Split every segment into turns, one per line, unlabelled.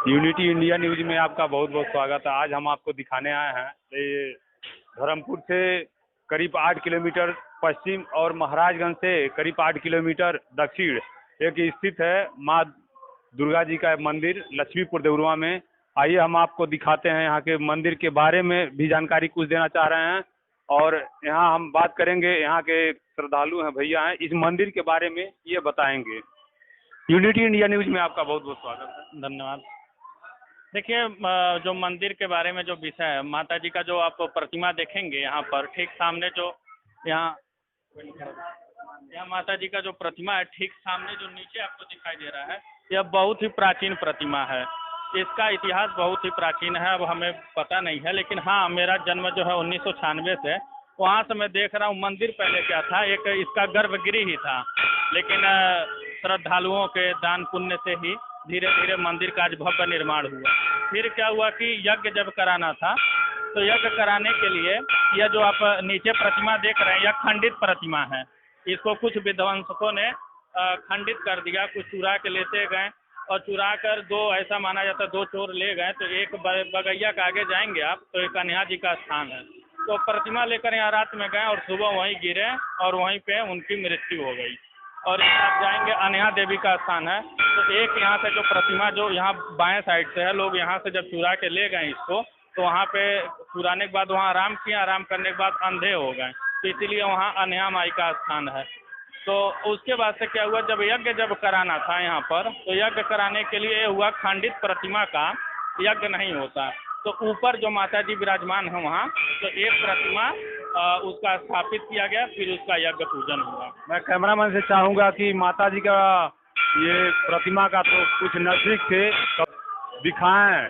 Unity India news में आपका बहुत बहुत स्वागत है। आज हम आपको दिखाने आए हैं ये धर्मपुर से करीब 8 किलोमीटर पश्चिम और महाराजगंज से करीब 8 किलोमीटर दक्षिण एक स्थित है माँ दुर्गा जी का मंदिर लक्ष्मीपुर देवरुआ में। आइए हम आपको दिखाते हैं यहाँ के मंदिर के बारे में भी जानकारी कुछ देना चाह रहे हैं और यहाँ हम बात करेंगे। यहाँ के श्रद्धालु हैं, भैया हैं, इस मंदिर के बारे में ये बताएंगे। यूनिटी इंडिया न्यूज में आपका बहुत बहुत स्वागत है।
धन्यवाद। देखिए, जो मंदिर के बारे में जो विषय है, माता जी का जो आप प्रतिमा देखेंगे यहाँ पर ठीक सामने जो यहाँ माता जी का जो प्रतिमा है ठीक सामने जो नीचे आपको दिखाई दे रहा है, यह बहुत ही प्राचीन प्रतिमा है। इसका इतिहास बहुत ही प्राचीन है, अब हमें पता नहीं है, लेकिन हाँ, मेरा जन्म जो है 1996 से, वहाँ से मैं देख रहा हूँ मंदिर पहले क्या था, एक इसका गर्भगृह ही था, लेकिन श्रद्धालुओं के दान पुण्य से ही धीरे धीरे मंदिर का आज भव्य निर्माण हुआ। फिर क्या हुआ कि यज्ञ जब कराना था तो यज्ञ कराने के लिए यह जो आप नीचे प्रतिमा देख रहे हैं, यह खंडित प्रतिमा है। इसको कुछ विध्वंसकों ने खंडित कर दिया, कुछ चुरा के लेते गए और चुरा कर दो, ऐसा माना जाता है 2 चोर ले गए। तो एक बगैया के आगे जाएंगे आप तो एक कन्हैया जी का स्थान है, तो प्रतिमा लेकर यहाँ रात में गए और सुबह वहीं गिरे और वहीं पे उनकी मृत्यु हो गई। और आप जाएंगे अनया देवी का स्थान है, तो एक यहाँ से जो प्रतिमा जो यहाँ बाएं साइड से है, लोग यहाँ से जब चुरा के ले गए इसको, तो वहाँ पे चुराने के बाद वहाँ आराम किया, आराम करने के बाद अंधे हो गए, तो इसीलिए वहाँ अनया माई का स्थान है। तो उसके बाद से क्या हुआ, जब यज्ञ कराना था यहाँ पर, तो यज्ञ कराने के लिए हुआ खंडित प्रतिमा का यज्ञ नहीं होता, तो ऊपर जो माता जी विराजमान है वहाँ, तो एक प्रतिमा उसका स्थापित किया गया, फिर उसका यज्ञ पूजन हुआ।
मैं कैमरामैन से चाहूँगा कि माता जी का ये प्रतिमा का तो कुछ नजदीक से दिखाएं,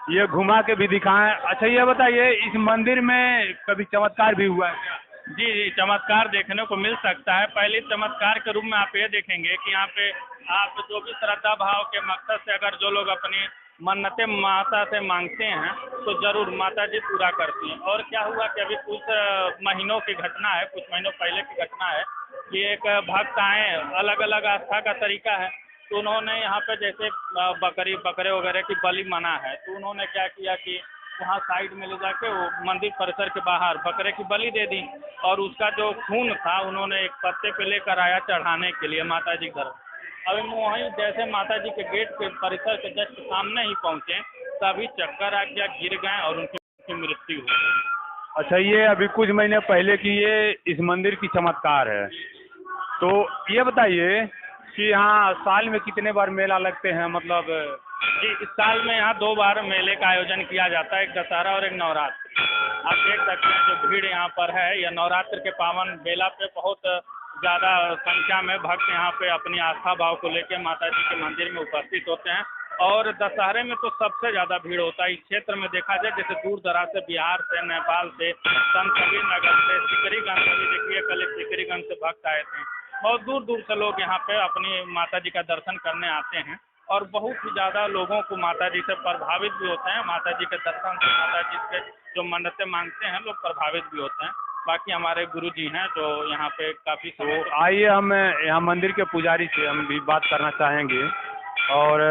ये घुमा के भी दिखाएं। अच्छा ये बताइए, इस मंदिर में कभी चमत्कार भी हुआ है क्या?
जी, चमत्कार देखने को मिल सकता है। पहले चमत्कार के रूप में आप ये देखेंगे कि यहाँ पे आप जो भी श्रद्धा भाव के मकसद से अगर जो लोग अपनी मन्नतें माता से मांगते हैं तो जरूर माता जी पूरा करती हैं। और क्या हुआ कि अभी कुछ महीनों की घटना है, कुछ महीनों पहले की घटना है कि एक भक्त आए, अलग अलग आस्था का तरीका है, तो उन्होंने यहाँ पे जैसे बकरे वगैरह की बलि मना है, तो उन्होंने क्या किया कि वहाँ साइड में ले जाके वो मंदिर परिसर के बाहर बकरे की बलि दे दी और उसका जो खून था उन्होंने एक पत्ते पे लेकर आया चढ़ाने के लिए माता जी घर। अभी वहीं जैसे माता जी के गेट के परिसर के जस्ट सामने ही पहुँचे तभी चक्कर आ गया, गिर गए और उनकी मृत्यु हो गई।
अच्छा, ये अभी कुछ महीने पहले की ये इस मंदिर की चमत्कार है। तो ये बताइए कि यहाँ साल में कितने बार मेला लगते हैं? मतलब
जी, इस साल में यहाँ 2 बार मेले का आयोजन किया जाता है, एक दशहरा और एक नवरात्र। आप देख सकते हैं जो भीड़ यहाँ पर है, यह नवरात्र के पावन बेला पे बहुत ज़्यादा संख्या में भक्त यहाँ पे अपनी आस्था भाव को लेकर माता जी के मंदिर में उपस्थित होते हैं। और दशहरे में तो सबसे ज़्यादा भीड़ होता है। इस क्षेत्र में देखा जाए जैसे दूर दराज से, बिहार से, नेपाल से, संत कबीर नगर से, सिकरीगंज से भी देखिए, कल सिकरीगंज से भक्त आए थे। बहुत दूर दूर से लोग यहाँ पे अपनी माता जी का दर्शन करने आते हैं और बहुत ही ज़्यादा लोगों को माता जी से प्रभावित भी होते हैं। माता जी के दर्शन से, माता जी से जो मन्नतें मांगते हैं लोग प्रभावित भी होते हैं। बाकी हमारे गुरु जी हैं जो यहाँ पे काफ़ी समय।
तो आइए हम यहाँ मंदिर के पुजारी से हम भी बात करना चाहेंगे और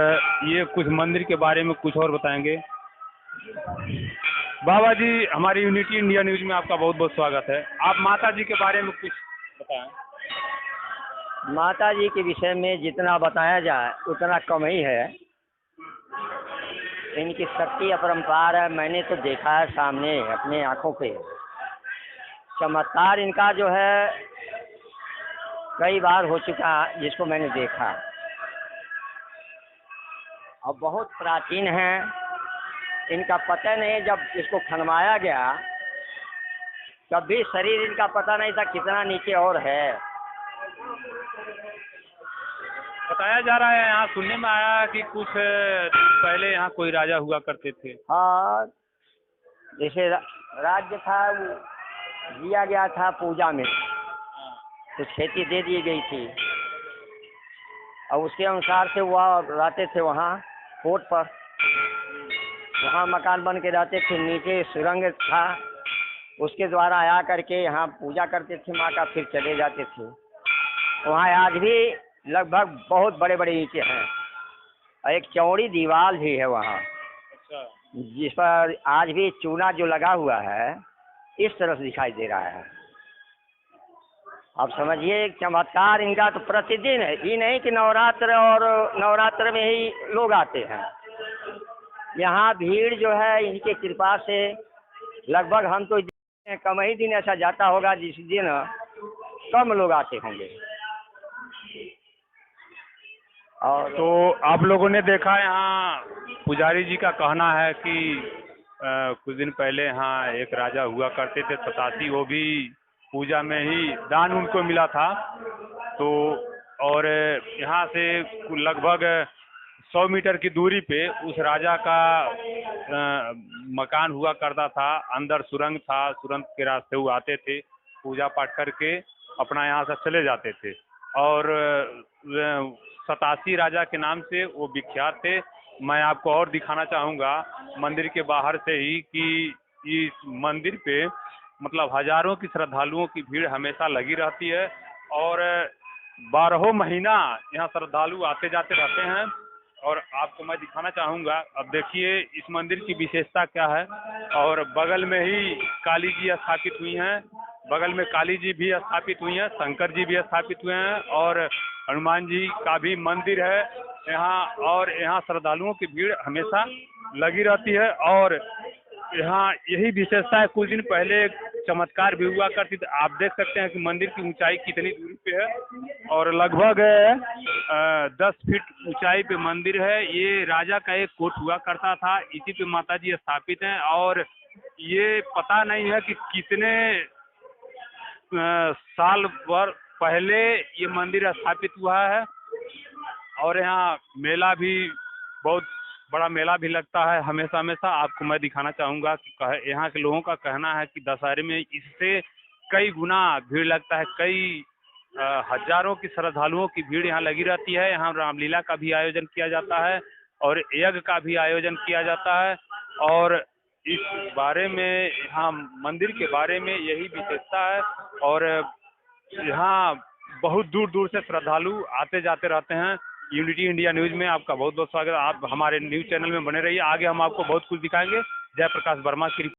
ये कुछ मंदिर के बारे में कुछ और बताएंगे। बाबा जी, हमारी यूनिटी इंडिया न्यूज में आपका बहुत बहुत स्वागत है। आप माता जी के बारे में कुछ बताएं।
माता जी के विषय में जितना बताया जाए उतना कम ही है। इनकी शक्ति अपरंपार है, मैंने तो देखा है सामने अपने आँखों पे। चमत्कार इनका जो है कई बार हो चुका जिसको मैंने देखा, और बहुत प्राचीन है। इनका पता नहीं, जब इसको खनवाया गया तब भी शरीर इनका पता नहीं था कितना नीचे और है।
बताया जा रहा है, यहाँ सुनने में आया कि कुछ पहले यहाँ कोई राजा हुआ करते थे।
हाँ, जैसे राज्य था वो दिया गया था पूजा में, कुछ खेती दे दी गई थी और उसके अनुसार से वह रहते थे वहाँ कोर्ट पर, वहाँ मकान बन के रहते थे। नीचे सुरंग था, उसके द्वारा आया करके यहाँ पूजा करते थे माँ का, फिर चले जाते थे। वहाँ आज भी लगभग बहुत बड़े बड़े ईंटें हैं। और एक चौड़ी दीवार भी है वहाँ,
अच्छा।
जिस पर आज भी चूना जो लगा हुआ है इस तरह से दिखाई दे रहा है। आप समझिए एक चमत्कार इनका तो प्रतिदिन है, ये नहीं कि नवरात्र और नवरात्र में ही लोग आते हैं। यहाँ भीड़ जो है इनकी कृपा से लगभग हम तो कम ही दिन ऐसा जाता होगा जिस दिन कम लोग आते होंगे। और
तो आप लोगों ने देखा यहाँ पुजारी जी का कहना है कि कुछ दिन पहले यहाँ एक राजा हुआ करते थे 87, वो भी पूजा में ही दान उनको मिला था। तो और यहाँ से लगभग 100 मीटर की दूरी पे उस राजा का मकान हुआ करता था, अंदर सुरंग था, सुरंग के रास्ते वो आते थे, पूजा पाठ करके अपना यहाँ से चले जाते थे। और 87 राजा के नाम से वो विख्यात थे। मैं आपको और दिखाना चाहूँगा मंदिर के बाहर से ही कि इस मंदिर पे मतलब हजारों की श्रद्धालुओं की भीड़ हमेशा लगी रहती है और 12 महीना यहाँ श्रद्धालु आते जाते रहते हैं। और आपको मैं दिखाना चाहूँगा, अब देखिए इस मंदिर की विशेषता क्या है। और बगल में ही काली जी स्थापित हुई हैं, बगल में काली जी भी स्थापित हुई हैं, शंकर जी भी स्थापित हुए हैं और हनुमान जी का भी मंदिर है यहाँ। और यहाँ श्रद्धालुओं की भीड़ हमेशा लगी रहती है और यहाँ यही विशेषता है। कुछ दिन पहले एक चमत्कार भी हुआ करती थी। आप देख सकते हैं कि मंदिर की ऊंचाई कितनी दूरी पे है और लगभग 10 फीट ऊंचाई पे मंदिर है। ये राजा का एक कोट हुआ करता था, इसी पे माता जी स्थापित हैं। और ये पता नहीं है कि कितने साल भर पहले ये मंदिर स्थापित हुआ है। और यहाँ मेला भी, बहुत बड़ा मेला भी लगता है हमेशा हमेशा। आपको मैं दिखाना चाहूँगा कि यहाँ के लोगों का कहना है कि दशहरे में इससे कई गुना भीड़ लगता है, कई हजारों की श्रद्धालुओं की भीड़ यहाँ लगी रहती है। यहाँ रामलीला का भी आयोजन किया जाता है और यज्ञ का भी आयोजन किया जाता है। और इस बारे में, यहाँ मंदिर के बारे में यही विशेषता है। और यहाँ बहुत दूर दूर से श्रद्धालु आते जाते रहते हैं। यूनिटी इंडिया न्यूज़ में आपका बहुत बहुत स्वागत है। आप हमारे न्यूज़ चैनल में बने रहिए, आगे हम आपको बहुत कुछ दिखाएंगे। जयप्रकाश वर्मा की